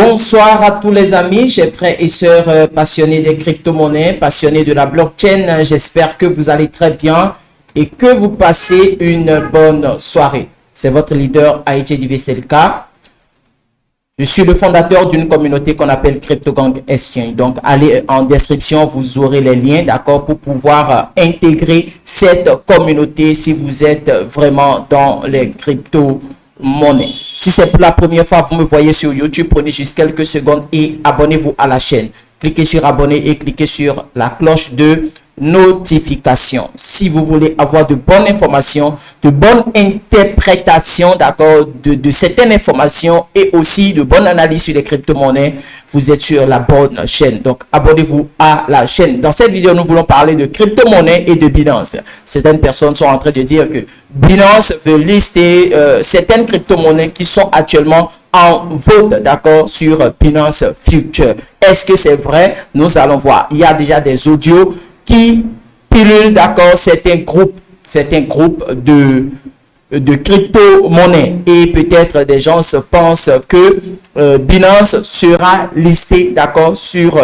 Bonsoir à tous les amis, chers frères et sœurs passionnés des crypto-monnaies, passionnés de la blockchain. J'espère que vous allez très bien et que vous passez une bonne soirée. C'est votre leader IJDVCLK. Je suis le fondateur d'une communauté qu'on appelle CryptoGang Exchange. Donc, allez en description, vous aurez les liens, d'accord, pour pouvoir intégrer cette communauté si vous êtes vraiment dans les crypto-monnaies. Si c'est pour la première fois, vous me voyez sur YouTube, prenez juste quelques secondes et abonnez-vous à la chaîne. Cliquez sur abonner et cliquez sur la cloche de notification. Si vous voulez avoir de bonnes informations, de bonnes interprétations, d'accord, de certaines informations et aussi de bonnes analyses sur les crypto-monnaies, vous êtes sur la bonne chaîne. Donc, abonnez-vous à la chaîne. Dans cette vidéo, nous voulons parler de crypto-monnaies et de Binance. Certaines personnes sont en train de dire que Binance veut lister certaines crypto-monnaies qui sont actuellement en vote, d'accord, sur Binance Future. Est-ce que c'est vrai? Nous allons voir. Il y a déjà des audios qui pilulent, d'accord, certains groupes de crypto-monnaies. Et peut-être des gens se pensent que Binance sera listé, d'accord, sur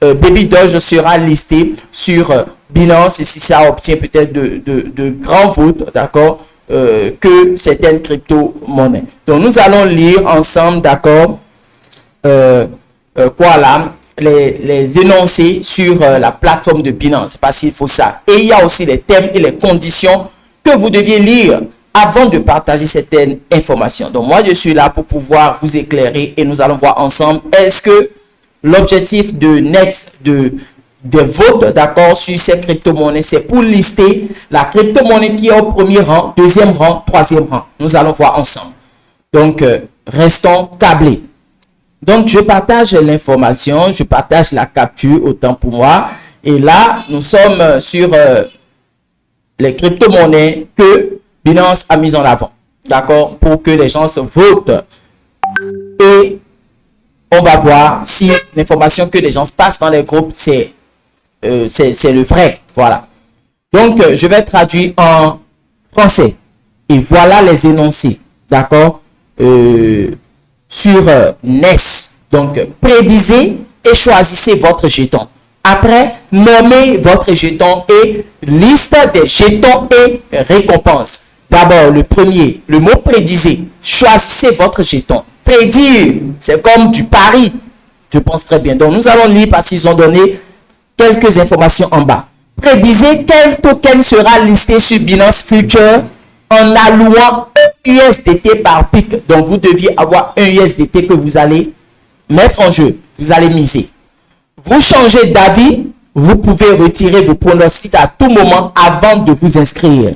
Baby Doge sera listé sur Binance et si ça obtient peut-être de grands votes, d'accord, que certaines crypto-monnaies. Donc, nous allons lire ensemble, d'accord, les énoncés sur la plateforme de Binance, parce qu'il faut ça. Et il y a aussi les thèmes et les conditions que vous deviez lire avant de partager certaines informations. Donc, moi, je suis là pour pouvoir vous éclairer et nous allons voir ensemble, est-ce que l'objectif de Next, des votes, d'accord, sur ces crypto-monnaies, c'est pour lister la crypto-monnaie qui est au premier rang, deuxième rang, troisième rang. Nous allons voir ensemble. Donc, restons câblés. Donc, je partage l'information, je partage la capture, autant pour moi. Et là, nous sommes sur les crypto-monnaies que Binance a mis en avant, d'accord, pour que les gens se votent. Et on va voir si l'information que les gens se passent dans les groupes, c'est le vrai. Voilà. Donc, je vais traduire en français. Et voilà les énoncés, d'accord, sur NES. Donc, prédisez et choisissez votre jeton. Après, nommez votre jeton et liste des jetons et récompenses. D'abord, le premier, le mot prédisez. Choisissez votre jeton. Prédire, c'est comme du pari. Je pense très bien. Donc, nous allons lire parce qu'ils ont donné quelques informations en bas. Prédisez quel token sera listé sur Binance Future en allouant un USDT par pic. Donc, vous deviez avoir un USDT que vous allez mettre en jeu. Vous allez miser. Vous changez d'avis. Vous pouvez retirer vos pronostics à tout moment avant de vous inscrire.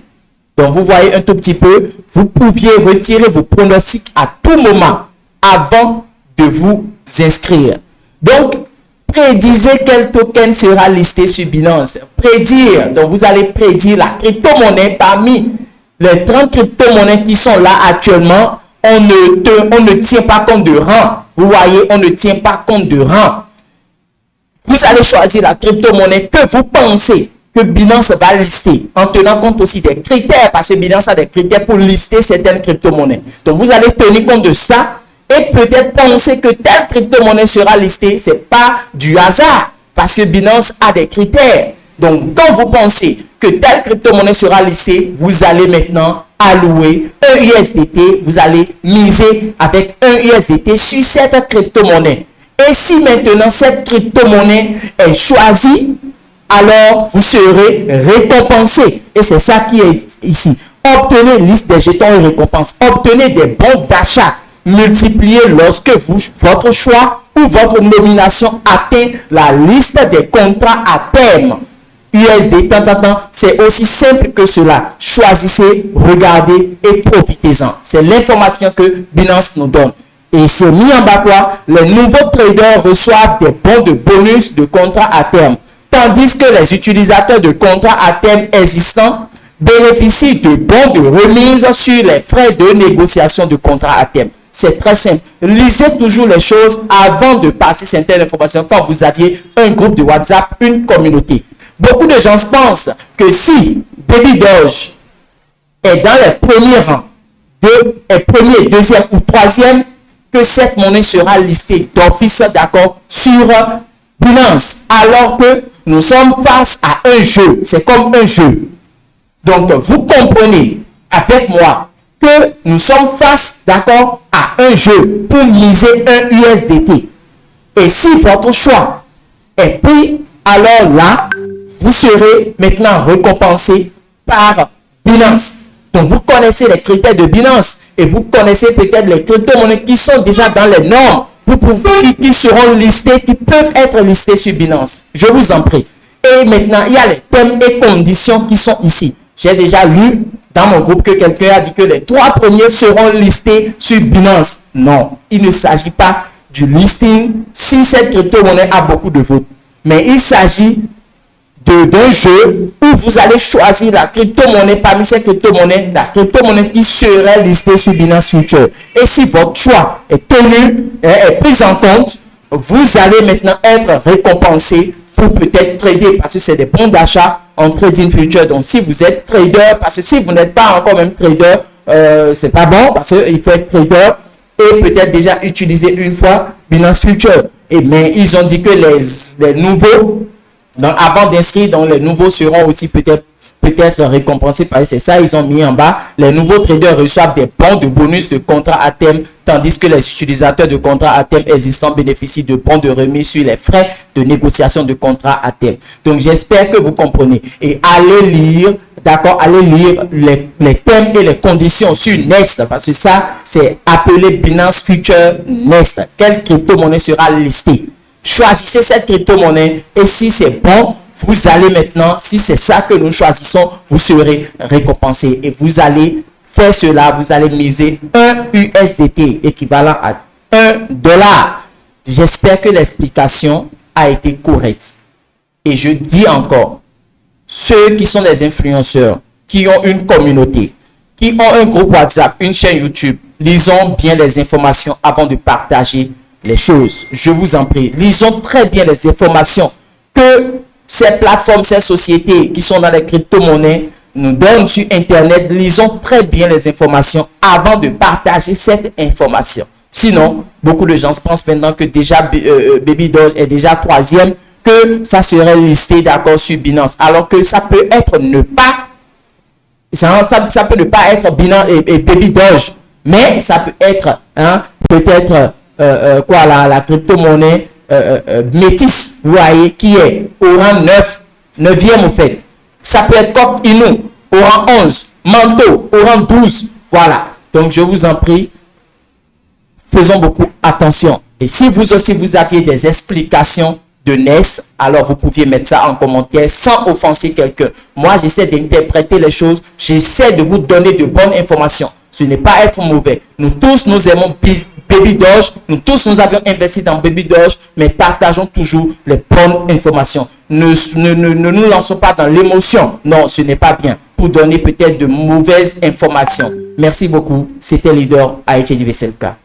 Donc, vous voyez un tout petit peu. Vous pouviez retirer vos pronostics à tout moment avant de vous inscrire. Donc, prédisez quel token sera listé sur Binance. Prédire. Donc, vous allez prédire la crypto-monnaie parmi les 30 crypto-monnaies qui sont là actuellement. On ne tient pas compte de rang. Vous voyez, on ne tient pas compte de rang. Vous allez choisir la crypto-monnaie que vous pensez que Binance va lister, en tenant compte aussi des critères, parce que Binance a des critères pour lister certaines crypto-monnaies. Donc, vous allez tenir compte de ça et peut-être penser que telle crypto-monnaie sera listée. Ce n'est pas du hasard, parce que Binance a des critères. Donc, quand vous pensez que telle crypto-monnaie sera listée, vous allez maintenant allouer un USDT, vous allez miser avec un USDT sur cette crypto-monnaie. Et si maintenant cette crypto-monnaie est choisie, alors vous serez récompensé. Et c'est ça qui est ici. Obtenez liste des jetons et récompenses. Obtenez des bons d'achat multipliés lorsque votre choix ou votre nomination atteint la liste des contrats à terme. USD, c'est aussi simple que cela. Choisissez, regardez et profitez-en. C'est l'information que Binance nous donne. Et c'est mis en bas quoi? Les nouveaux traders reçoivent des bons de bonus de contrats à terme. Tandis que les utilisateurs de contrats à terme existants bénéficient de bons de remise sur les frais de négociation de contrats à terme. C'est très simple. Lisez toujours les choses avant de passer certaines informations quand vous aviez un groupe de WhatsApp, une communauté. Beaucoup de gens pensent que si Baby Doge est dans les premiers rangs, premier, deuxième ou troisième, que cette monnaie sera listée d'office, d'accord, sur Binance, alors que nous sommes face à un jeu. C'est comme un jeu. Donc, vous comprenez avec moi que nous sommes face, d'accord, à un jeu pour miser un USDT. Et si votre choix est pris, alors là, vous serez maintenant récompensé par Binance. Donc, vous connaissez les critères de Binance et vous connaissez peut-être les crypto-monnaies qui sont déjà dans les normes qui seront listés, qui peuvent être listés sur Binance. Je vous en prie. Et maintenant, il y a les thèmes et conditions qui sont ici. J'ai déjà lu dans mon groupe que quelqu'un a dit que les 3 premiers seront listés sur Binance. Non, il ne s'agit pas du listing si cette crypto-monnaie a beaucoup de votes. Mais il s'agit d'un jeu où vous allez choisir la crypto-monnaie parmi ces crypto-monnaies, la crypto-monnaie qui serait listée sur Binance Future. Et si votre choix est tenu, est pris en compte, vous allez maintenant être récompensé pour peut-être trader parce que c'est des bons d'achat en trading future. Donc, si vous êtes trader, parce que si vous n'êtes pas encore même trader, c'est pas bon parce qu'il faut être trader et peut-être déjà utiliser une fois Binance Future. Mais ils ont dit que les nouveaux, donc avant d'inscrire, donc les nouveaux seront aussi peut-être récompensés parce que c'est ça, ils ont mis en bas. Les nouveaux traders reçoivent des bons de bonus de contrat à terme, tandis que les utilisateurs de contrats à terme existants bénéficient de bons de remise sur les frais de négociation de contrats à terme. Donc, j'espère que vous comprenez. Et allez lire, d'accord, allez lire les thèmes et les conditions sur Next, parce que ça, c'est appelé Binance Future Next. Quelle crypto-monnaie sera listée? Choisissez cette crypto-monnaie et si c'est bon, vous allez maintenant, si c'est ça que nous choisissons, vous serez récompensé. Et vous allez faire cela, vous allez miser 1 USDT équivalent à $1. J'espère que l'explication a été correcte. Et je dis encore, ceux qui sont des influenceurs, qui ont une communauté, qui ont un groupe WhatsApp, une chaîne YouTube, lisons bien les informations avant de partager les choses. Je vous en prie, lisons très bien les informations que ces plateformes, ces sociétés qui sont dans les crypto-monnaies nous donnent sur Internet. Lisons très bien les informations avant de partager cette information. Sinon, beaucoup de gens pensent maintenant que déjà Baby Doge est déjà 3e, que ça serait listé d'accord sur Binance, alors que ça peut être ne pas, ça peut ne pas être Binance et Baby Doge, mais ça peut être peut-être la crypto-monnaie Métis, vous voyez, qui est au rang 9e au fait. Ça peut être Coq Inu au rang 11, Manteau au rang 12. Voilà. Donc, je vous en prie, faisons beaucoup attention. Et si vous aussi, vous aviez des explications de NES, alors vous pouviez mettre ça en commentaire sans offenser quelqu'un. Moi, j'essaie d'interpréter les choses. J'essaie de vous donner de bonnes informations. Ce n'est pas être mauvais. Nous tous, nous aimons Baby Doge. Nous tous, nous avions investi dans Baby Doge, mais partageons toujours les bonnes informations. Ne nous lançons pas dans l'émotion. Non, ce n'est pas bien. Pour donner peut-être de mauvaises informations. Merci beaucoup. C'était Leader Haïti Veselka.